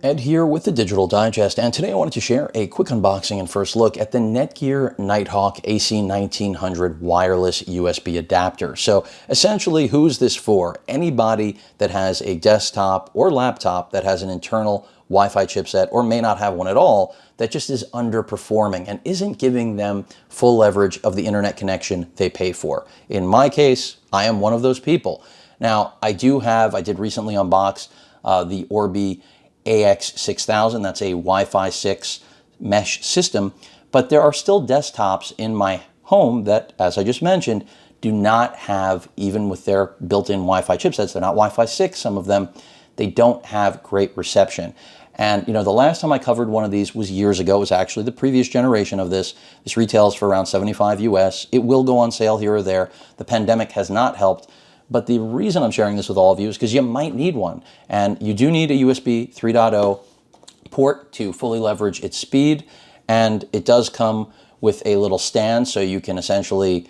Ed here with the Digital Digest, and today I wanted to share a quick unboxing and first look at the Netgear Nighthawk AC 1900 wireless USB adapter. So essentially, who's this for? Anybody that has a desktop or laptop that has an internal Wi-Fi chipset or may not have one at all that just is underperforming and isn't giving them full leverage of the internet connection they pay for. In my case, I am one of those people. Now, I did recently unbox the Orbi AX6000. That's a Wi-Fi 6 mesh system, but there are still desktops in my home that, as I just mentioned, do not have, even with their built-in Wi-Fi chipsets, they're not Wi-Fi 6, some of them, they don't have great reception. And you know, the last time I covered one of these was years ago. It was actually the previous generation of this. This retails for around $75 US. It will go on sale here or there. The pandemic has not helped. But the reason I'm sharing this with all of you is because you might need one. And you do need a USB 3.0 port to fully leverage its speed. And it does come with a little stand, so you can essentially,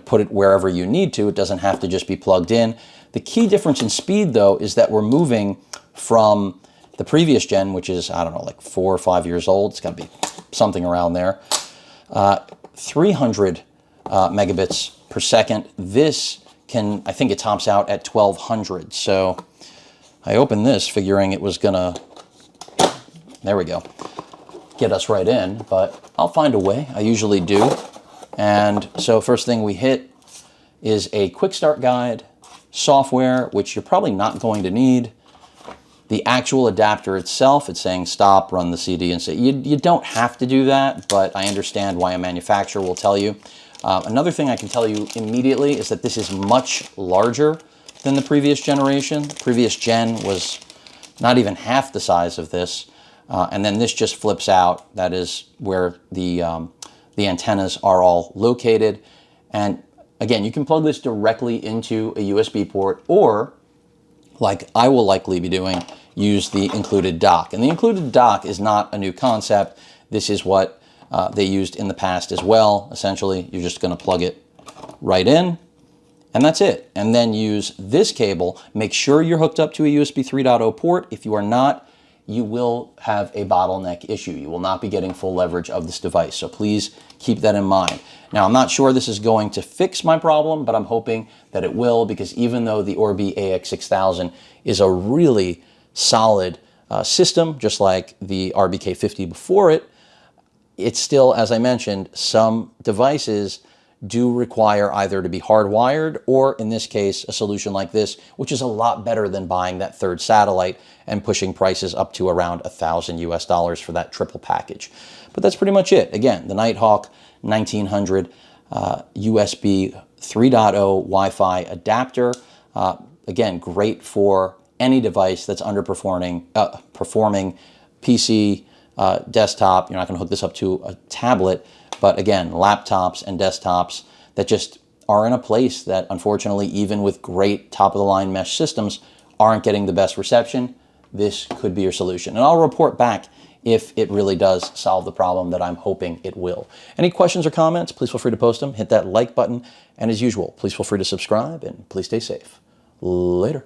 put it wherever you need to. It doesn't have to just be plugged in. The key difference in speed, though, is that we're moving from the previous gen, which is, I don't know, like 4 or 5 years old. It's got to be something around there. 300 megabits per second. This I think it tops out at 1200. So I opened this figuring it was gonna, there we go, get us right in, but I'll find a way. I usually do. And so first thing we hit is a quick start guide, software, which you're probably not going to need. The actual adapter itself, it's saying stop, run the CD, and say you don't have to do that, but I understand why a manufacturer will tell you. Another thing I can tell you immediately is that this is much larger than the previous generation. The previous gen was not even half the size of this, and then this just flips out. That is where the antennas are all located. And again, you can plug this directly into a USB port, or, like I will likely be doing, use the included dock. And the included dock is not a new concept. This is what they used in the past as well. Essentially, you're just going to plug it right in, and that's it. And then use this cable. Make sure you're hooked up to a USB 3.0 port. If you are not, you will have a bottleneck issue. You will not be getting full leverage of this device. So please keep that in mind. Now, I'm not sure this is going to fix my problem, but I'm hoping that it will, because even though the Orbi AX6000 is a really solid system, just like the RBK50 before it, it's still, as I mentioned, some devices do require either to be hardwired or, in this case, a solution like this, which is a lot better than buying that third satellite and pushing prices up to around $1,000 US for that triple package. But that's pretty much it. Again, the Nighthawk 1900 USB 3.0 Wi-Fi adapter. Again, great for any device that's performing PC, desktop. You're not going to hook this up to a tablet, but again, laptops and desktops that just are in a place that, unfortunately, even with great top-of-the-line mesh systems, aren't getting the best reception. This could be your solution. And I'll report back if it really does solve the problem that I'm hoping it will. Any questions or comments, please feel free to post them. Hit that like button. And as usual, please feel free to subscribe, and please stay safe. Later.